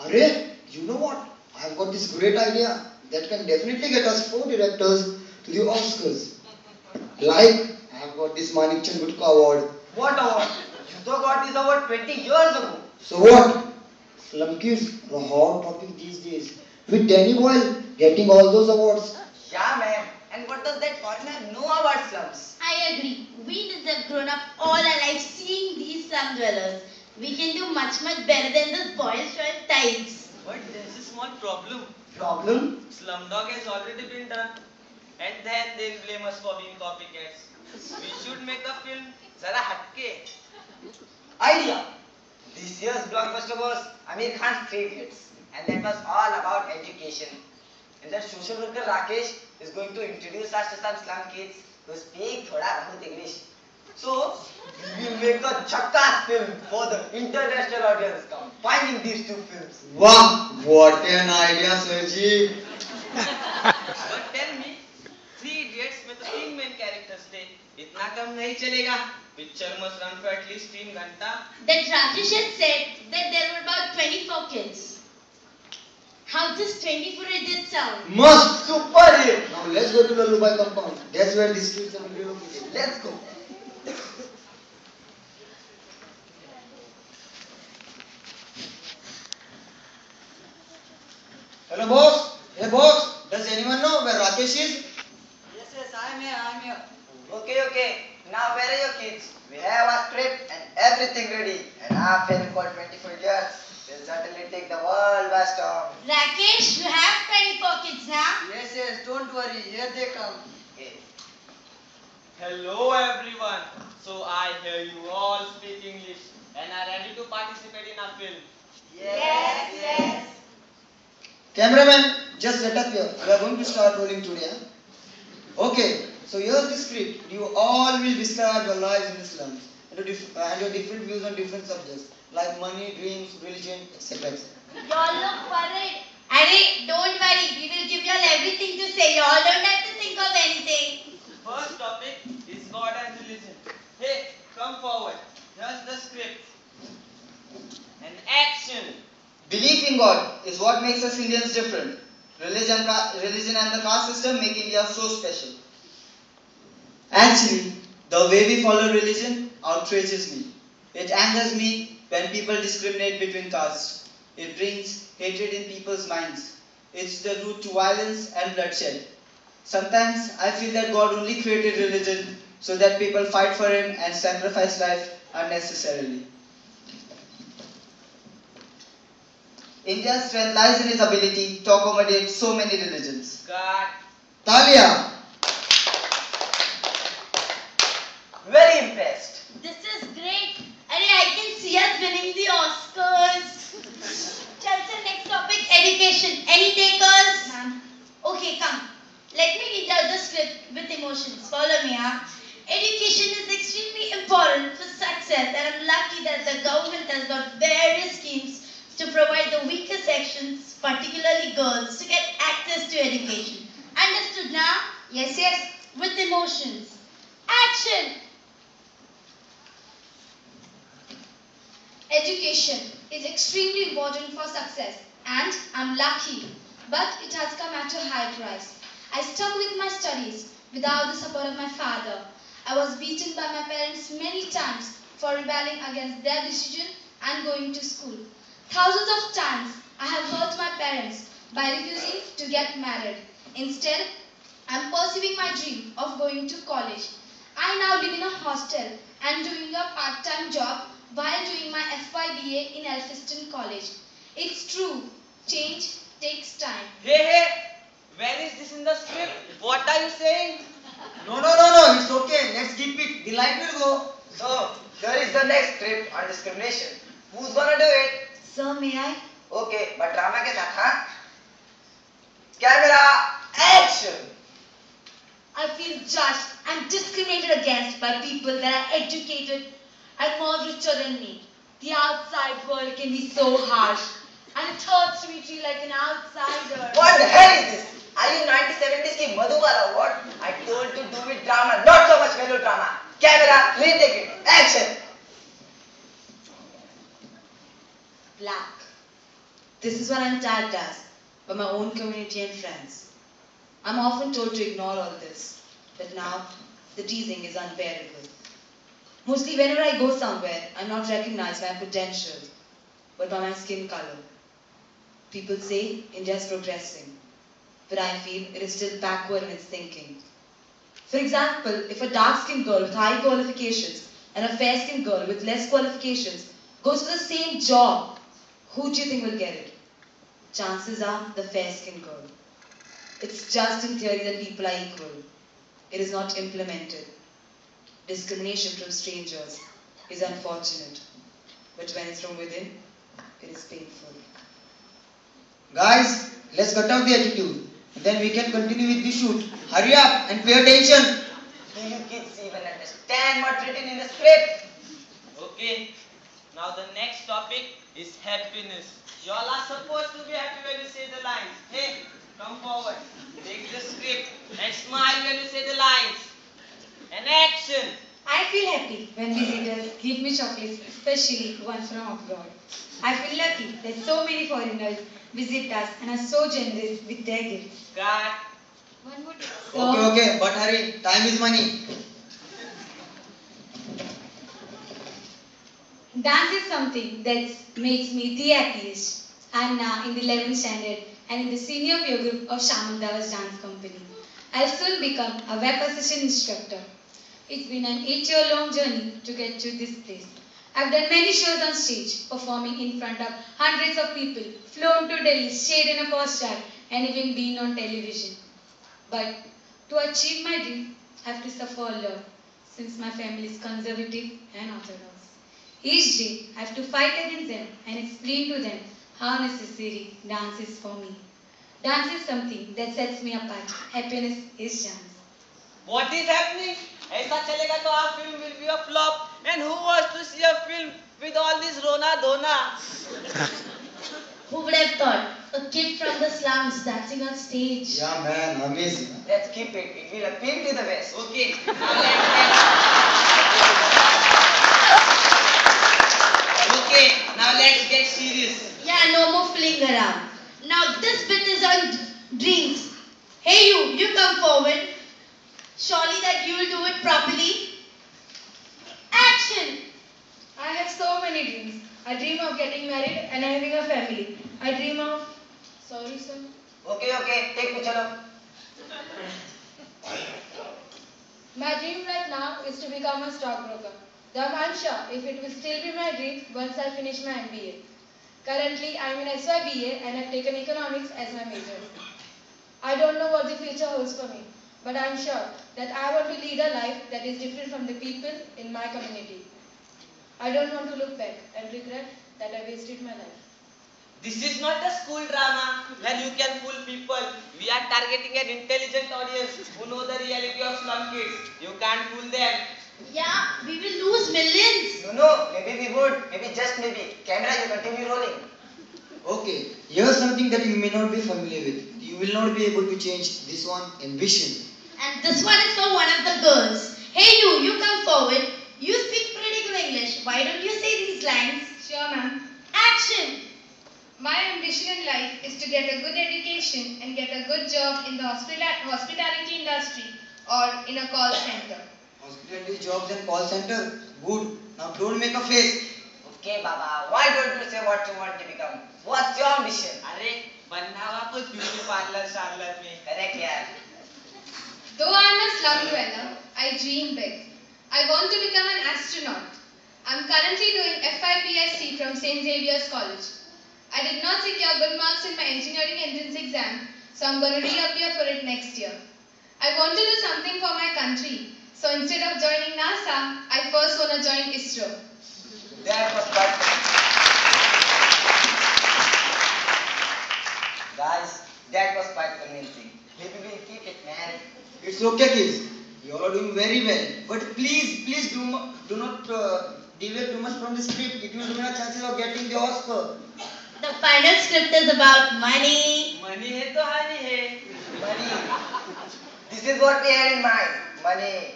Arey, you know what? I've got this great idea that can definitely get us 4 directors to the Oscars. Like, I've got this Manik Chand Gutka award. What award? You though got this award 20 years ago. So what? Flunkies are a hot topic these days. With Danny Boyle getting all those awards. Yeah, man. And what does that foreigner know about slums? I agree. We have grown up all our lives seeing these slum dwellers. We can do much better than those boys short types. But there's a small problem. Problem? Slumdog has already been done. And then they'll blame us for being copycats. We should make a film Zara Hatke. Idea. This year's blockbuster was Amir Khan's Three Idiots. And that was all about education. And that social worker Rakesh is going to introduce us to some slum kids who speak thoda bahut English. So, we will make a chakkas film for the international audience combining these two films. Wow, what an idea, Sirji. But tell me, Three Idiots में तो 3 main characters थे. इतना कम नहीं चलेगा. Picture must run for at least 3 घंटा. That Rakesh had said that there were about 24 kids. How does 24 idiots sound? Must! Super hit! Now let's go to the Lubai compound. That's where these kids are relocated. Let's go. Hello, boss. Hey, boss. Does anyone know where Rakesh is? Yes, I'm here. Okay. Now where are your kids? We have a script and everything ready. And our film called 24 Years will certainly take the world by storm. Rakesh, you have 24 kids now? Yes, don't worry. Here they come. Okay. Hello everyone. So I hear you all speak English and are ready to participate in our film. Yes. Cameraman, just set up here. We are going to start rolling today. Okay, so here's the script. You all will describe your lives in the slums and your different views on different subjects like money, dreams, religion, etc. Y'all look worried. Arey, don't worry. We will give y'all everything to say. Y'all don't have to think of anything. First topic is God and religion. Hey, come forward. Here's the script. And action. Belief in God is what makes us Indians different. Religion and the caste system make India so special. Actually, the way we follow religion outrages me. It angers me when people discriminate between castes. It brings hatred in people's minds. It's the route to violence and bloodshed. Sometimes I feel that God only created religion so that people fight for him and sacrifice life unnecessarily. India's strength lies in its ability to accommodate so many religions. God. Talia! Very impressed. This is great. Arey, I can see us winning the Oscars. Chelsea, next topic, education. Any takers? Ma'am. Okay, come. Let me read out the script with emotions. Follow me, huh? Education is extremely important for success, and I'm lucky that the government has got various schemes to provide the weaker sections, particularly girls, to get access to education. Understood now? Yes. With emotions. Action! Education is extremely important for success, and I'm lucky, but it has come at a high price. I stuck with my studies without the support of my father. I was beaten by my parents many times for rebelling against their decision and going to school. Thousands of times I have hurt my parents by refusing to get married. Instead, I'm pursuing my dream of going to college. I now live in a hostel and doing a part-time job while doing my FYBA in Elphinstone College. It's true, change takes time. Hey, where is this in the script? What are you saying? No, it's okay. Let's keep it. The light will go. So, here is the next script on discrimination. Who's gonna do it? Sir, may I? Okay, but drama के साथ हाँ? Camera, action! I feel judged and discriminated against by people that are educated and more richer than me. The outside world can be so harsh, and it hurts to be treated like an outsider. What the hell is this? Are you 1970s की Madhubala or what? I told to do with drama, not so much melodrama. Camera, retake it. Action! Black. This is what I'm tagged as by my own community and friends. I'm often told to ignore all this, but now the teasing is unbearable. Mostly whenever I go somewhere, I'm not recognized by my potential, but by my skin color. People say India is progressing, but I feel it is still backward in its thinking. For example, if a dark-skinned girl with high qualifications and a fair-skinned girl with less qualifications goes for the same job, who do you think will get it? Chances are the fair-skinned girl. It's just in theory that people are equal. It is not implemented. Discrimination from strangers is unfortunate, but when it's from within, it is painful. Guys, let's cut out the attitude. Then we can continue with the shoot. Hurry up and pay attention. Do you kids even understand what's written in the script? Okay, now the next topic is happiness. You all are supposed to be happy when you say the lines. Hey, come forward. Take the script and smile when you say the lines. And action. I feel happy when visitors give me chocolates, especially ones from abroad. I feel lucky that so many foreigners visit us and are so generous with their gifts. Cut. One more Okay, but hurry. Time is money. Dance is something that makes me the happiest. I am now in the 11th standard and in the senior peer group of Shamandava's dance company. I'll soon become a web assistant instructor. It's been an 8-year-long journey to get to this place. I've done many shows on stage, performing in front of hundreds of people, flown to Delhi, stayed in a postcard, and even been on television. But to achieve my dream, I have to suffer a lot, since my family is conservative and orthodox. Each day, I have to fight against them and explain to them how necessary dance is for me. Dance is something that sets me apart. Happiness is dance. What is happening? ऐसा चलेगा तो our film will be a flop. And who wants to see a film with all this Rona Dona? Who would have thought? A kid from the slums dancing on stage. Yeah, man, amazing. Let's keep it. It will appeal to the West. Okay, now let's get serious. Yeah, no more fooling around. Now this bit is on dreams. Hey you come forward. Surely that you will do it properly. Action! I have so many dreams. I dream of getting married and having a family. I dream of... Sorry, sir. Okay, take me chalo. My dream right now is to become a stockbroker. Though I'm unsure if it will still be my dream once I finish my MBA. Currently, I'm in SYBA and I've taken economics as my major. I don't know what the future holds for me, but I'm sure that I want to lead a life that is different from the people in my community. I don't want to look back and regret that I wasted my life. This is not a school drama where you can fool people. We are targeting an intelligent audience who know the reality of slum kids. You can't fool them. Yeah, we will lose millions. No, maybe we would. Maybe just maybe. Camera, you continue rolling. Okay, here's something that you may not be familiar with. You will not be able to change this one, ambition. And this one is for one of the girls. Hey you come forward. You speak pretty good English. Why don't you say these lines? Sure, ma'am. Action! My ambition in life is to get a good education and get a good job in the hospitality industry or in a call center. Hospitality jobs and call center. Good. Now don't make a face. Okay, Baba. Why don't you say what you want to become? What's your ambition? अरे बनना हुआ कुछ beauty parlour शार्लर में. Correct, yeah. Though I am a slum dweller, I dream big. I want to become an astronaut. I am currently doing FIPSC from St. Xavier's College. I did not secure good marks in my engineering entrance exam, so I'm going to reappear for it next year. I want to do something for my country, so instead of joining NASA, I first want to join ISRO. That was quite Guys, that was quite convincing. Maybe we'll keep it, man. It's okay, kids. You all are doing very well. But please do not deviate too much from the script. It will ruin our chances of getting the Oscar. The final script is about money. Money है तो हानि है. Money. This is what we had in mind. Money.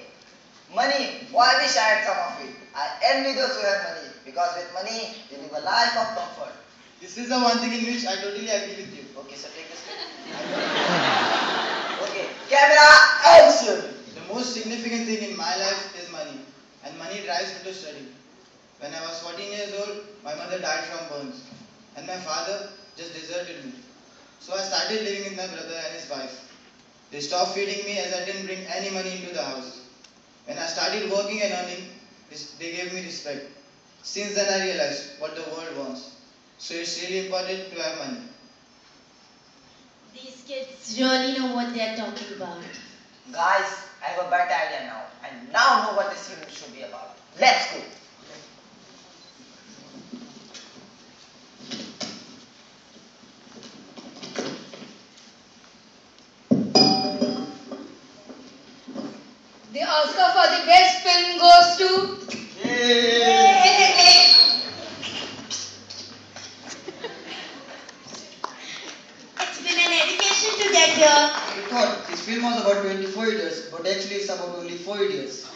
Money. Why wish I had some of it? I envy those who have money. Because with money, they live a life of comfort. This is the one thing in which I totally agree with you. Okay, so take this. Okay, camera action. The most significant thing in my life is money, and money drives me to study. When I was 14 years old, my mother died from burns, and my father just deserted me. So I started living with my brother and his wife. They stopped feeding me as I didn't bring any money into the house. When I started working and earning, they gave me respect. Since then I realized what the world wants. So it's really important to have money. These kids really know what they're talking about. Guys, I have a better idea now. I now know what this film should be about. Let's go. The Oscar for the best film goes to... It's been an education to get here. I thought this film was about 24 years, but actually it's about only 4 years.